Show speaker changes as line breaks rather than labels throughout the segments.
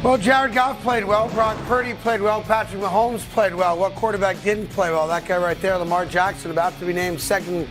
Well, Jared Goff played well. Brock Purdy played well. Patrick Mahomes played well. What quarterback didn't play well? That guy right there, Lamar Jackson, about to be named second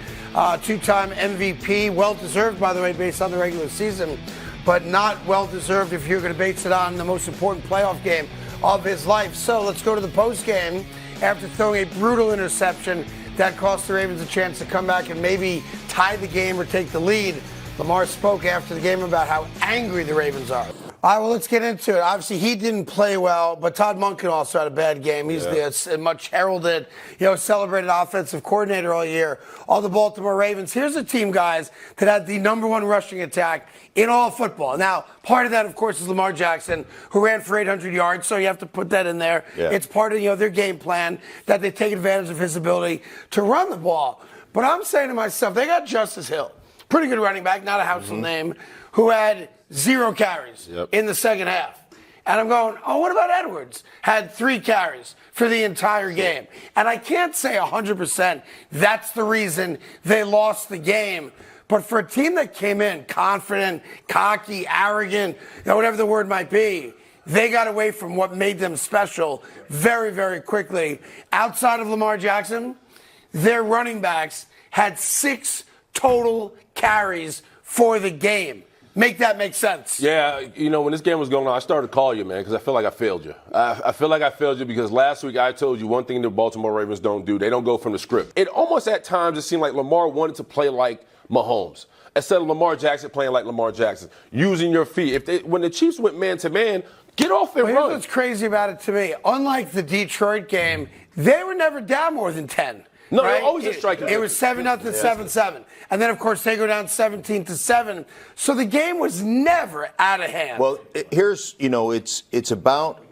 two-time MVP. Well-deserved, by the way, based on the regular season, but not well-deserved if you're going to base it on the most important playoff game of his life. So let's go to the post-game. After throwing a brutal interception that cost the Ravens a chance to come back and maybe tie the game or take the lead, Lamar spoke after the game about how angry the Ravens are. All right, well, let's get into it. Obviously, he didn't play well, but Todd Monken also had a bad game. He's the much heralded, celebrated offensive coordinator all year. All the Baltimore Ravens. Here's a team, guys, that had the number one rushing attack in all football. Now, part of that, of course, is Lamar Jackson, who ran for 800 yards, so you have to put that in there. Yeah. It's part of, their game plan, that they take advantage of his ability to run the ball. But I'm saying to myself, they got Justice Hill, pretty good running back, not a household name, who had 0 carries in the second half. And I'm going, what about Edwards? Had 3 carries for the entire game. And I can't say 100% that's the reason they lost the game. But for a team that came in confident, cocky, arrogant, whatever the word might be, they got away from what made them special very, very quickly. Outside of Lamar Jackson, their running backs had 6 total carries for the game. Make that make sense.
Yeah, when this game was going on, I started to call you, man, because I feel like I failed you. I feel like I failed you because last week I told you one thing the Baltimore Ravens don't do. They don't go from the script. It almost at times it seemed like Lamar wanted to play like Mahomes instead of Lamar Jackson playing like Lamar Jackson, using your feet. When the Chiefs went man-to-man, get off and run.
Here's what's crazy about it to me. Unlike the Detroit game, they were never down more than 10.
No,
right?
they're always a striking.
It was 7-0, 7-7. And then, of course, they go down 17-7. So the game was never out of hand.
Well, here's, it's about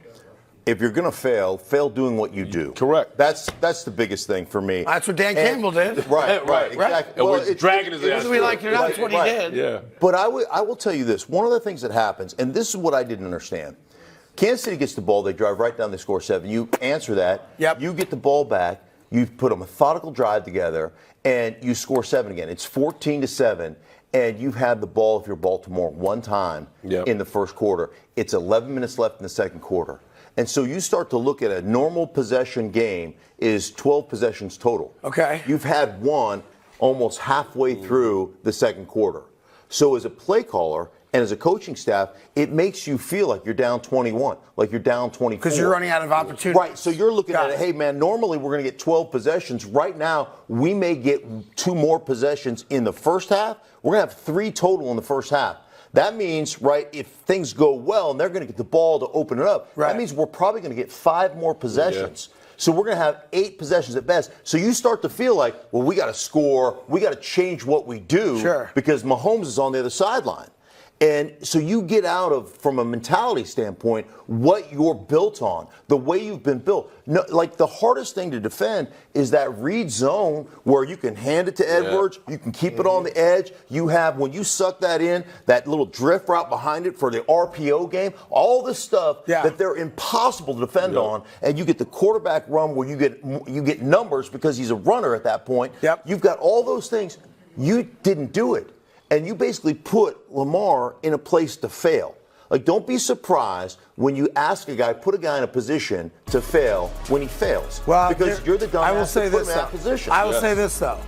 if you're going to fail doing what you do.
Correct.
That's the biggest thing for me.
That's what Dan Campbell did.
Right, exactly.
Well, it's dragging his ass.
Whether we like it or not, that's what he did.
Yeah.
But I will tell you this. One of the things that happens, and this is what I didn't understand. Kansas City gets the ball. They drive right down. They score 7. You answer that.
Yep.
You get the ball back. You put a methodical drive together, and you score 7 again. It's 14-7, and you've had the ball, if you're Baltimore, one time in the first quarter. It's 11 minutes left in the second quarter. And so you start to look at a normal possession game is 12 possessions total.
Okay.
You've had one almost halfway through the second quarter. So as a play caller and as a coaching staff, it makes you feel like you're down 21, like you're down 24.
Because you're running out of opportunity.
Right, so you're looking at it, hey, man, normally we're going to get 12 possessions. Right now, we may get 2 more possessions in the first half. We're going to have 3 total in the first half. That means, right, if things go well and they're going to get the ball to open it up, that means we're probably going to get 5 more possessions. Yeah. So we're going to have 8 possessions at best. So you start to feel like, well, we got to score. We got to change what we do because Mahomes is on the other sideline. And so you get out of, from a mentality standpoint, what you're built on, the way you've been built. No, like the hardest thing to defend is that read zone where you can hand it to Edwards, you can keep it on the edge. You have, when you suck that in, that little drift route behind it for the RPO game, all this stuff that they're impossible to defend on, and you get the quarterback run where you get numbers because he's a runner at that point. You've got all those things. You didn't do it. And you basically put Lamar in a place to fail. Like, don't be surprised when you ask a guy, put a guy in a position to fail when he fails. Well, because you're the dumbass to put him in that position.
I will say this, though.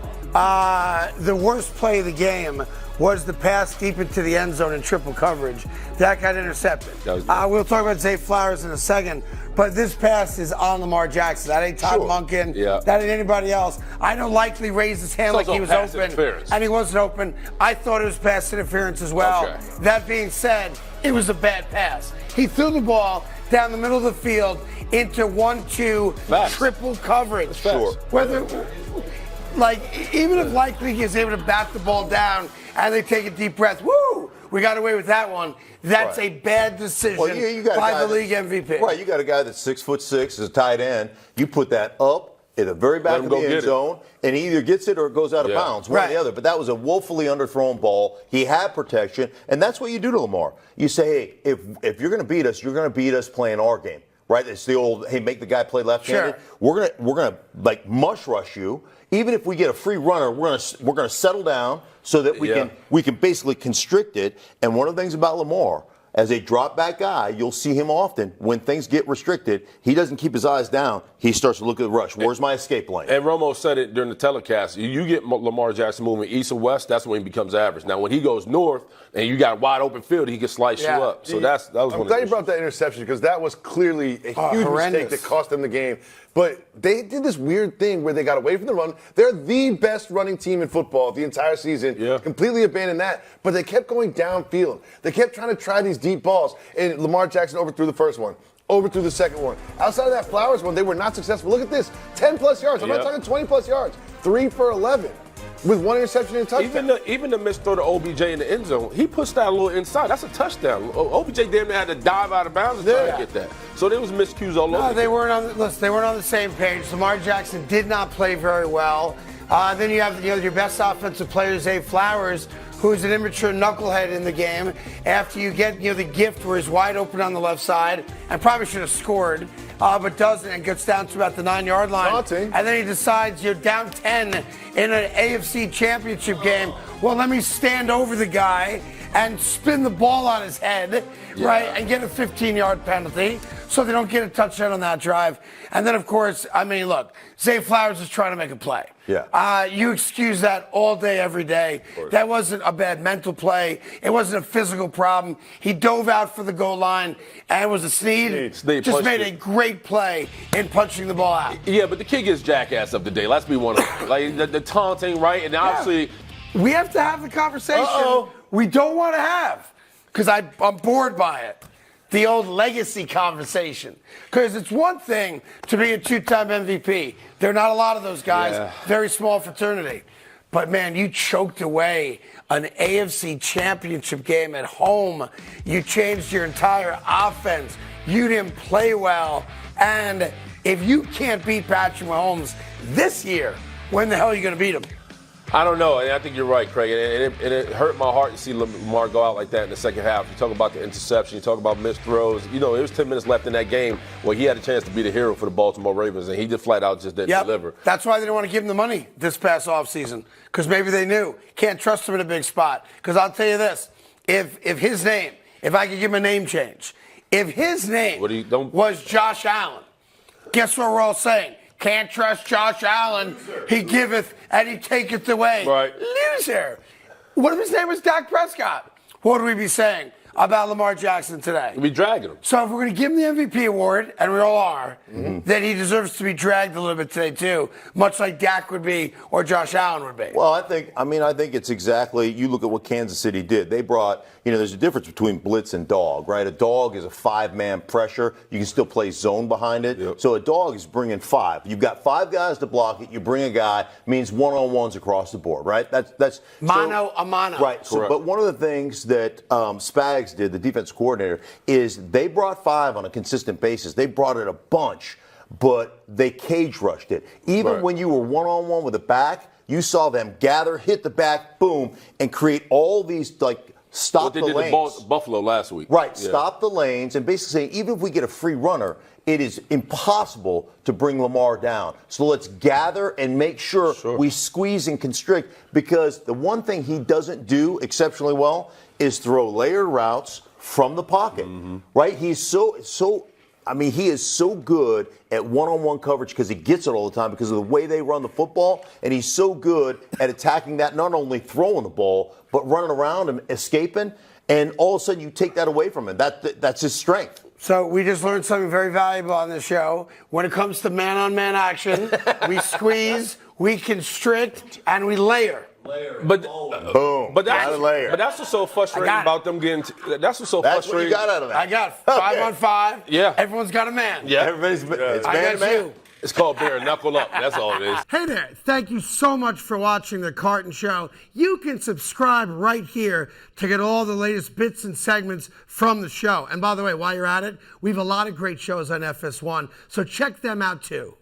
The worst play of the game was the pass deep into the end zone in triple coverage. That got intercepted. We'll talk about Zay Flowers in a second, but this pass is on Lamar Jackson. That ain't Todd Monken. That ain't anybody else. I know Likely raised his hand like he was open, and he wasn't open. I thought it was pass interference as well. That being said, it was a bad pass. He threw the ball down the middle of the field into 1-2 triple coverage. Whether, even if Likely is able to bat the ball down and they take a deep breath, woo, we got away with that one. That's a bad decision by the league MVP.
Right, you got a guy that's 6'6", is a tight end. You put that up at the very back of the end zone, and he either gets it or it goes out of bounds, one or the other. But that was a woefully underthrown ball. He had protection, and that's what you do to Lamar. You say, hey, if you're going to beat us, you're going to beat us playing our game. Right? It's the old, hey, make the guy play left-handed. We're gonna like mush rush you. Even if we get a free runner, we're gonna settle down so that we can basically constrict it. And one of the things about Lamar, as a drop back guy, you'll see him often. When things get restricted, he doesn't keep his eyes down. He starts to look at the rush. Where's my escape lane?
And Romo said it during the telecast. You get Lamar Jackson moving east and west, that's when he becomes average. Now, when he goes north and you got a wide open field, he can slice you up. So that was
I'm
one
glad
of
you
the
brought that interception because that was clearly a huge mistake that cost them the game. But they did this weird thing where they got away from the run. They're the best running team in football the entire season.
Yeah.
Completely abandoned that. But they kept going downfield. They kept trying to try these deep balls. And Lamar Jackson overthrew the first one. Overthrew the second one. Outside of that Flowers one, they were not successful. Look at this. 10-plus yards. I'm not talking 20-plus yards. 3 for 11. With 1 interception and a touchdown.
Even the missed throw to OBJ in the end zone, he pushed that a little inside. That's a touchdown. OBJ damn near had to dive out of bounds to try to get that. So there was miscues all over.
No, they weren't on the same page. Lamar Jackson did not play very well. Then you have your best offensive player, Zay Flowers, who's an immature knucklehead in the game. After you get the gift where he's wide open on the left side and probably should have scored, but doesn't and gets down to about the 9-yard line.
Taunting.
And then he decides you're down 10 in an AFC Championship game. Well, let me stand over the guy and spin the ball on his head, right, and get a 15-yard penalty so they don't get a touchdown on that drive. And then, of course, I mean, look, Zay Flowers is trying to make a play.
Yeah.
You excuse that all day, every day. That wasn't a bad mental play. It wasn't a physical problem. He dove out for the goal line, and it was a Snead. Just made a great play in punching the ball out.
Yeah, but the kid gets jackass of the day. Let's be one of them. Like the taunting, right? And obviously,
we have to have the conversation we don't want to have because I'm bored by it. The old legacy conversation. Because it's one thing to be a 2-time MVP. There are not a lot of those guys. Very small fraternity. But, man, you choked away an AFC Championship game at home. You changed your entire offense. You didn't play well. And if you can't beat Patrick Mahomes this year, when the hell are you going to beat him?
I don't know, and I think you're right, Craig. And it hurt my heart to see Lamar go out like that in the second half. You talk about the interception, you talk about missed throws. You know, it was 10 minutes left in that game where he had a chance to be the hero for the Baltimore Ravens, and he just flat out just didn't deliver.
That's why they didn't want to give him the money this past offseason, because maybe they knew. Can't trust him in a big spot. Because I'll tell you this, if his name, if I could give him a name change, if his name was Josh Allen, guess what we're all saying? Can't trust Josh Allen. He giveth and he taketh away.
Right.
Loser. What if his name was Dak Prescott? What would we be saying about Lamar Jackson today?
We'd be dragging him.
So if we're going to give him the MVP award, and we all are, then he deserves to be dragged a little bit today too, much like Dak would be or Josh Allen would be.
Well, I think it's exactly, you look at what Kansas City did. They brought, there's a difference between blitz and dog, right? A dog is a 5-man pressure. You can still play zone behind it.
Yep.
So a dog is bringing 5. You've got 5 guys to block it. You bring a guy, means one-on-ones across the board, right? That's
mano a mano.
Right. So, but one of the things that Spags did, the defense coordinator, is they brought 5 on a consistent basis. They brought it a bunch, but they cage rushed it. Even when you were one-on-one with a back, you saw them gather, hit the back, boom, and create all these, stop the lanes.
What they did to Buffalo last week.
Right, stop the lanes, and basically saying, even if we get a free runner, it is impossible to bring Lamar down. So let's gather and make sure we squeeze and constrict, because the one thing he doesn't do exceptionally well is throw layered routes from the pocket, right? He's he is so good at one-on-one coverage because he gets it all the time because of the way they run the football, and he's so good at attacking that, not only throwing the ball, but running around and escaping, and all of a sudden you take that away from him. That's his strength.
So we just learned something very valuable on this show. When it comes to man-on-man action, we squeeze, we constrict, and we layer.
But
boom.
But that's what's so frustrating about them getting. That's what's so frustrating.
What you got out of that.
I got 5 on 5.
Yeah.
Everyone's got a man.
Yeah.
Everybody's. It's
I
man to
got
man.
you.
It's called bare knuckle up. That's all it is.
Hey there. Thank you so much for watching The Carton Show. You can subscribe right here to get all the latest bits and segments from the show. And by the way, while you're at it, we have a lot of great shows on FS1, so check them out too.